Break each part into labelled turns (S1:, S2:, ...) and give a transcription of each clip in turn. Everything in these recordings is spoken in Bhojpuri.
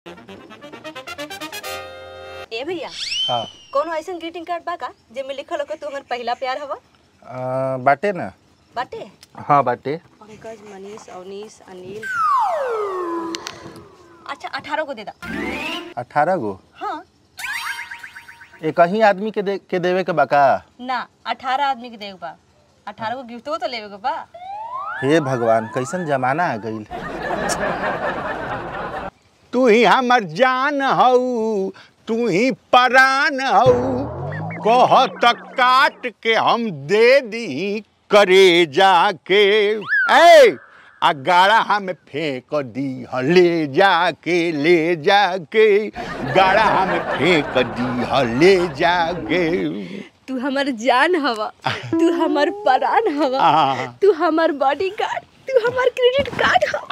S1: ए भैया
S2: हाँ
S1: कोनो ऐसा ग्रीटिंग कार्ड बा का जेमे लिखल हो कि तू हमर पहला प्यार हवा?
S2: बाटे ना।
S1: बाटे?
S2: हाँ बाटे।
S1: पंकज, मनीष, अवनीश, अनिल। अच्छा 18 को दे दा।
S2: 18 गो?
S1: हाँ।
S2: एक ही आदमी के देवे के बाका?
S1: ना 18 आदमी के देवे बा। 18 को गिफ्ट तो लेवे के बा।
S2: हे भगवान कैसन जमाना आ गइल।
S3: तू ही हमर जान हऊ, तू ही परान हऊ, कह त काट के हम दे दी करे जाके। ए आ गाड़ा हमें फेंक दी ले जाके गाड़ा हमें फेंक दी ले जाके।
S1: तू हमर जान हवा, तू हमर परान हवा, तू हमर बॉडीगार्ड, तू हमर क्रेडिट कार्ड हवा।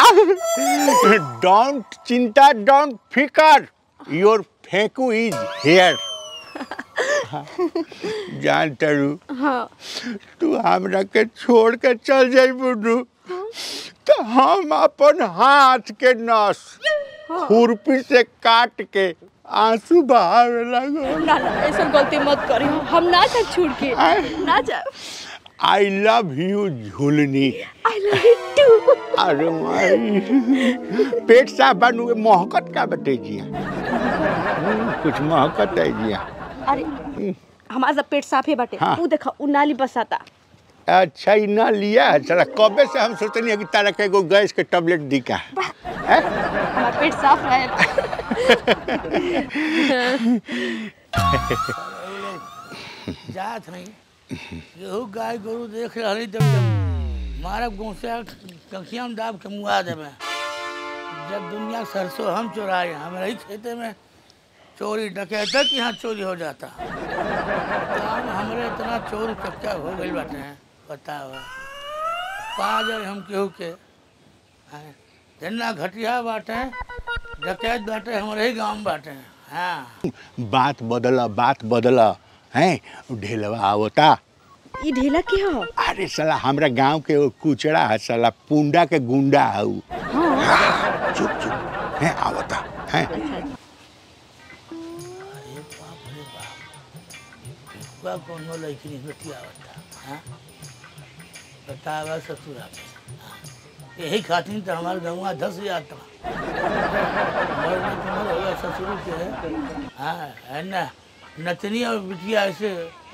S3: डोंट चिंता, डोंट फिकर, योर फेंकू इज हेयर। जान तरू
S1: हाँ।
S3: तू हमरा के छोड़ के चल जाई बुड्डू तो हम अपन हाथ के नस खुरपी से काट के आंसू बहावे लगो।
S1: ना ना ऐसा गलती मत करी, हम ना जा छोड़ के ना जा।
S3: आई लव यू झुलनी।
S1: I love you too.
S3: अरे माई पेट साफ बनू महकत का बटे जिया। कुछ महकत है जिया।
S1: अरे हमारा सब पेट साफ है बाटे।
S3: हाँ।
S1: वो देखा उ नाली बसाता।
S3: अच्छा इना लिया है। चला कबे से हम सोचनी है कि तारा के एगो गैस के टैबलेट दी का है।
S1: हमारा पेट साफ रहेला।
S4: जात नहीं यहू गाय गोरू देख रही तब मारा गोसा कखिया में दाब के मुआ देवे। जब दुनिया सरसों हम चुराए हमारे ही खेते में चोरी डकैता कि यहाँ चोरी हो जाता। हमारे इतना चोर चक्का हो गई बाटे हैं बताओ। कहाँ जाए हम केहू के जना घटिया बाटे डकैत बाटे हमारे ही गाँव में बाटे। हाँ
S3: बात बदला हैं ढेलवा आवता।
S1: ये ढेला के हो?
S3: अरे साला हमरा गांव के वो कुचड़ा है साला पुंडा के गुंडा है वो। हाँ। चुप चुप हैं आवता हैं।
S4: अरे बाप कौन लड़की नहीं बेटी आवता। हाँ बतावा ससुरा यही खातिर तो हमारे गंवा 10,000 ससुर के। हाँ है ना नतनी और बिटिया ऐसे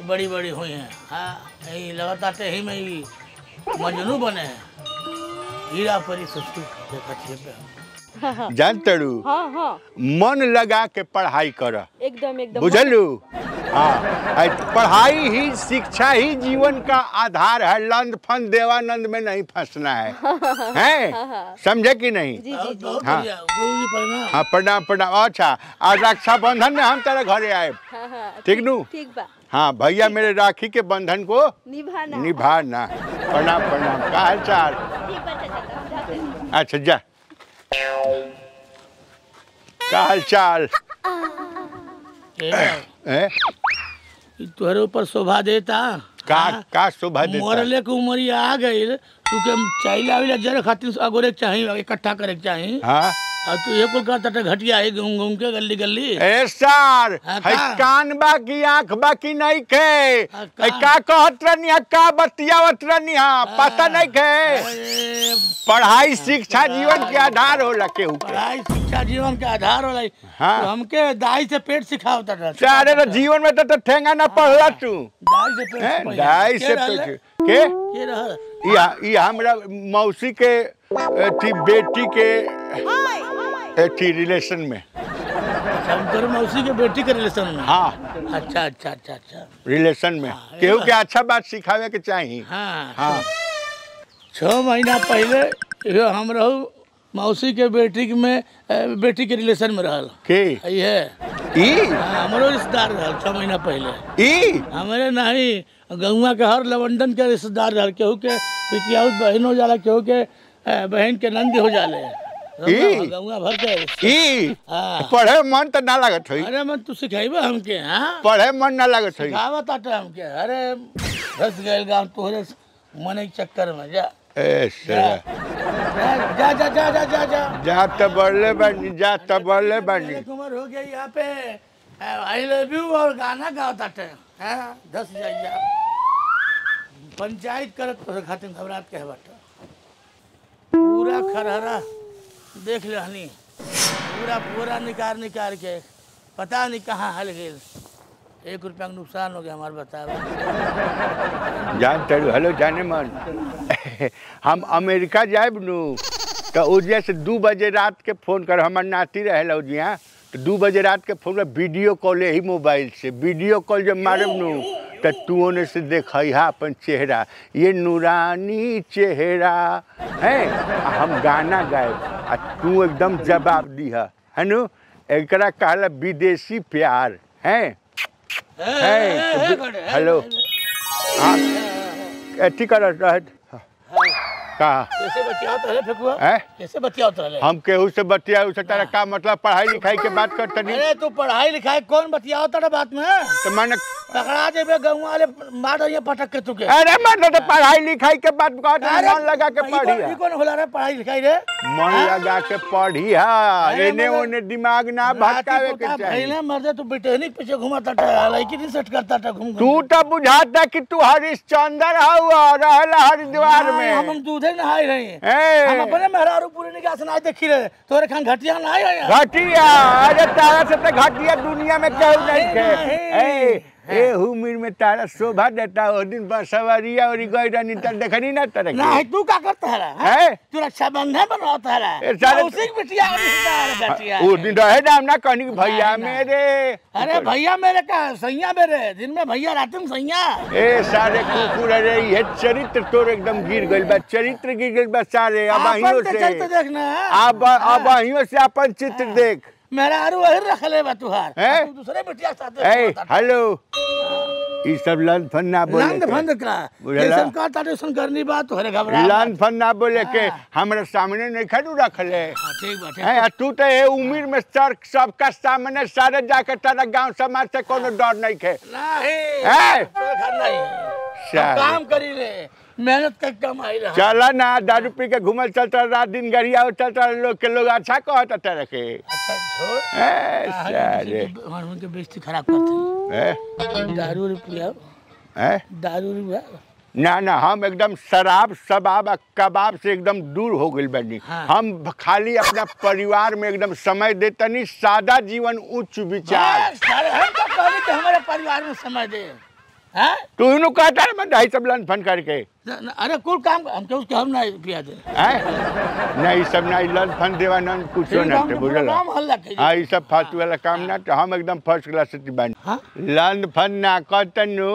S4: बड़ी बड़ी हुई हैं। हाँ यही लगातार यही में ही मजनू बने हैं। हीरा परी ससुर पे
S3: जान तड़ू।
S1: हाँ हाँ
S3: मन लगा के पढ़ाई कर।
S1: एकदम एकदम
S3: बुझलू। हाँ पढ़ाई ही शिक्षा ही जीवन का आधार है। लंद फंद देवानंद में नहीं फंसना है। हैं समझे कि नहीं?
S1: जी जी जी।
S3: हाँ हाँ प्रणाम प्रणाम। अच्छा आज रक्षाबंधन में हम तेरे घरे आए। ठीक नू?
S1: ठीक बा।
S3: हाँ भैया मेरे राखी के बंधन को निभाना। प्रणाम प्रणाम। का हाल चाल? अच्छा जा का हाल चाल?
S4: तुहरे ऊपर शोभा देता
S3: का शोभा देता?
S4: मरले के उमरिया आ गई तू के चाहिए आविला जरे खातिर अगोरे चाहिए इकट्ठा करे चाहिए।
S3: हाँ
S4: और तू ये कुल कहता घटिया है घूम घूम के गली गली।
S3: ए सर है कान बाकी आंख बाकी नहीं खे का कहत रहनी का बतियावत रहनी पता नहीं खे। पढ़ाई शिक्षा जीवन के आधार होला केहू के।
S4: पढ़ाई शिक्षा जीवन के आधार होला।
S3: हाँ।
S4: तो हमके दाई से पेट सिखावता था।
S3: सारे तो जीवन में तो ठेंगा ना पढ़ला तू।
S4: दाई से पेट
S3: दाई से पेट के
S4: रहल
S3: ये हमरा मौसी के थी बेटी के थी रिलेशन में।
S4: शंकर मौसी के बेटी के रिलेशन में।
S3: हाँ
S4: अच्छा अच्छा अच्छा अच्छा
S3: रिलेशन में केहू के अच्छा बात सिखावे के चाहिए।
S4: हाँ
S3: हाँ
S4: 6 महीना पहले यो हम रहू मौसी के बेटी में बेटी के रिलेशन में रहल
S3: के
S4: ये हमारो रिश्तेदार रहल 6 महीना पहले। हमारे नहीं गौवा के हर लवंडन के रिश्तेदार रहल। केहू के पितियाउत बहन हो जाला केहू के बहन के नंदी हो जाले। गौवा भर के
S3: पढ़े मन तो ना लागत है।
S4: अरे मन तू सिखाइबे हमके। हाँ
S3: पढ़े मन ना लागत है।
S4: सिखावत आटे हमके। अरे फंस गए गाँव तोहरे मन के चक्कर में जा।
S3: ऐसा
S4: जा जा जा जा जा जा
S3: जा तो बढ़ले बनी, जा तो बढ़ले बनी।
S4: उम्र हो गई यहाँ पे आई लव यू और गाना गाता थे। हाँ 10 जाइए पंचायत करत तो खातिर घबरात के बाटा पूरा खरहरा देख लेनी, पूरा पूरा निकाल के पता नहीं कहाँ हल गए। 1 रुपया का नुकसान हो गया हमारे बतावे।
S3: जान तरू हेलो जाने मन हम अमेरिका जाएब नु तो उजिया से 2 बजे रात के फोन कर, हमार नाती रहे उजिया तो 2 बजे रात के फोन कर, वीडियो कॉल ही मोबाइल से वीडियो कॉल जब मारब नु तो तू ओने से देख अपन चेहरा, ये नूरानी चेहरा है। हम गाना गायब आ तू एकदम जवाब दिया है नु, एकरा कहला विदेशी प्यार है। हेलो हाँ एथी कर कहा
S4: कैसे बतियाओ तो फेकुआ
S3: है?
S4: कैसे बतियाओ तो
S3: हम केहू से बतियाऊ से तारा का मतलब पढ़ाई लिखाई के बात करते नहीं।
S4: अरे तू पढ़ाई लिखाई कौन बतियाओ तारा बात में
S3: तो मैंने
S4: पकड़ा जेबे गाँव वाले मार दिए पटक के तुके।
S3: अरे मतलब तो पढ़ाई लिखाई के बात कहते मन लगा के पढ़िया।
S4: कौन होला रे पढ़ाई लिखाई रे?
S3: मन लगा के पढ़िया, एने ओने दिमाग ना भटकावे के चाहिए।
S4: पहले मर्दे तू बिटेनिक पीछे घुमाता था, लड़की नहीं सेट करता था घूम
S3: तू तो बुझाता कि तू हरिश्चंद्र हवा रहला हरिद्वार में।
S4: हम दूधे नहाई रही हम अपने मेहरारू पूरी निगाह से ना देखी रहे तोरे खान घटिया ना आया
S3: घटिया। अरे तारा से तो घटिया दुनिया में केहू नहीं थे। ए उम्र में तारा शोभा देता ओ दिन बसवरिया और गईरा नितर देखनी ना तरह
S4: ना तू का करता है तू रक्षाबंधन बनाता है
S3: सारे
S4: उसी की बिटिया घटिया
S3: उस दिन रहे ना हम ना कहनी भैया मेरे।
S4: अरे भैया मेरे का सैया मेरे दिन में भैया रात में सैया।
S3: ए सारे कुकुर अरे ये चरित्र तोर एकदम गिर गइल बा, चरित्र गिर गइल बा सारे। अब अहियो से
S4: देखना
S3: अब अहियो से अपन चित्र देख।
S4: मेरा आरू वही रख ले बा तुहार तू दूसरे बिटिया साथ।
S3: ए हेलो ई सब लन फन ना बोले,
S4: लन फन का जैसन का ताटेशन करनी बात तोहरे घबरा
S3: लन फन ना बोले के हमरा सामने नहीं खड़ू रख ले।
S4: ठीक बात
S3: है तू तो ए उम्र में सर सबका सामने सारे जाके तारा गांव समाज से कोनो डर नहीं खे
S4: नहीं काम करी ले मेहनत कर कमाई रहा।
S3: चला ना दारू पी के घूमल चलता रात दिन गरिया चलता लोग के लोग अच्छा कहता तरह के।
S4: अच्छा छोड़
S3: सारे
S4: उनके बेइज्जती खराब करते दारू पिया दारू
S3: ना ना हम एकदम शराब शबाब कबाब से एकदम दूर हो गई बनी। हम खाली अपना परिवार में एकदम समय देतनी, सादा जीवन उच्च विचार।
S4: हम तो कहले कि हमारे परिवार में समय दे
S3: तू इनु कहता है मैं ढाई सब लन फन करके।
S4: अरे कुल काम हम के उसके हम ना पिया दे
S3: नहीं सब ना लन फन देवानंद कुछ ना थे बुझल। हां ई सब फालतू वाला काम ना, तो हम एकदम फर्स्ट क्लास से बन लन फन ना कहतनु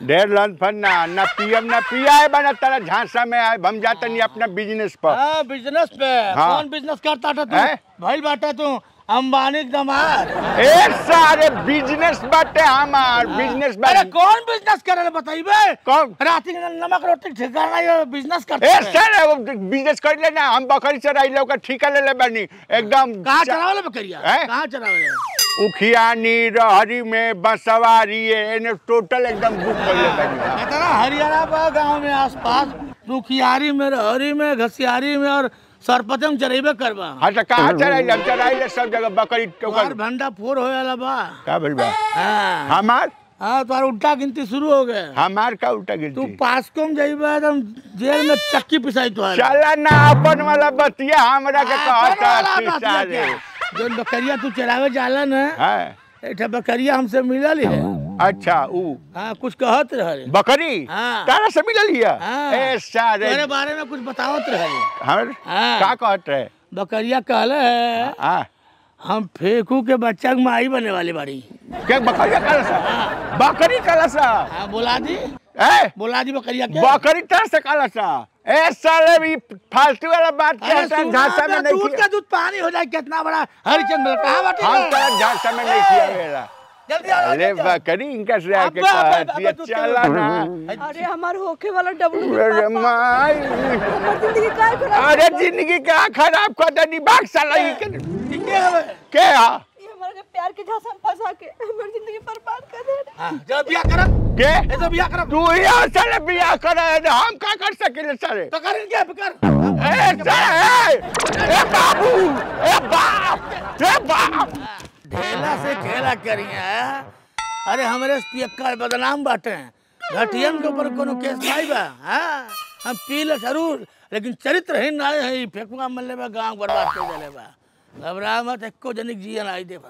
S3: ढेर लन फन ना पीएम ना पिया है बना तारा झांसा में आए हम जाते नहीं अपना बिजनेस पर।
S4: हां बिजनेस पे कौन बिजनेस करता था तू भाई बाटा तू अंबानी दमाद।
S3: ए सारे बिजनेस बाटे हमार बिजनेस बाटे।
S4: अरे कौन बिजनेस करे बताइबे?
S3: कौन
S4: राती नमक रोटी ठिकाना ये बिजनेस करते
S3: ए सर बिजनेस कर ले ना। हम बकरी चराई ले ओका ठिका ले बनी एकदम।
S4: कहां चरावले बकरिया कहां चरावले?
S3: उखियानी रहरी में बसवारी एने टोटल एकदम बुक कर ले बनी।
S4: इतना हरियाणा बा गांव में आसपास उखियारी में रहरी में घसियारी में और सरपतम चरेबे करबा।
S3: हां त कहां चराई हम चराई ले सब जगह बकरी टोकर
S4: भंडा फोर होयाला बा
S3: का भइल बा।
S4: हां
S3: हमार
S4: हां तोर उल्टा गिनती शुरू हो गए।
S3: हमार का उल्टा गिनती?
S4: तू पास कम जाइबा एकदम जेल में चक्की पिसाई तो
S3: चला ना अपन वाला बतिया हमरा के कहता सारे।
S4: जो बकरिया तू चरावे जाला ना
S3: हां
S4: एठा बकरिया हमसे मिलल है।
S3: अच्छा ऊ
S4: हां कुछ कहत रहे
S3: बकरी तारा से मिलल हिया? ए सारे
S4: तेरे बारे में कुछ बतावत रहे
S3: हम का कहत रहे?
S4: बकरिया कहले है
S3: हां
S4: हम फेकू के बच्चा के माई बने वाली बाड़ी।
S3: क्या बकरिया कलसा? बकरी कलसा?
S4: हां बोला दी बोला दी बकरिया के
S3: बकरी तरह से कलसा। ए साले भी फालतू वाला बात कहता है झांसा में नहीं।
S4: दूध का दूध पानी हो जाए कितना बड़ा हरिचंद्र कहां बाटे?
S3: हम तो झांसा में नहीं किया वेला।
S4: जल्दी आ
S3: अरे बकरी इनका से आके कहती है चला ना।
S1: अरे हमार होके वाला डब्लू
S3: अरे माई
S1: जिंदगी का खराब।
S3: अरे जिंदगी का खराब कर देनी बाग साला ये
S4: के हवे
S3: के
S1: ये हमारे प्यार के झांसा में फंसा के हमारी जिंदगी बर्बाद कर दे।
S4: हां जब बियाह करब
S3: के
S4: ऐसा बियाह करब
S3: तू यहाँ साले बियाह करे हम का कर सकेले सारे
S4: तो कर क्या कर
S3: ए साले ए बाबू ए बाप
S4: ढेला से खेला करिए अरे हमारे पियक्का बदनाम बाटे घटियन के ऊपर कोनो केस नहीं बा हां हम पीले जरूर लेकिन चरित्रहीन ना है फेकुआ मल्ले बा गांव बर्बाद कर देले बा घबरा मत एको जनिक जियन आई दे बा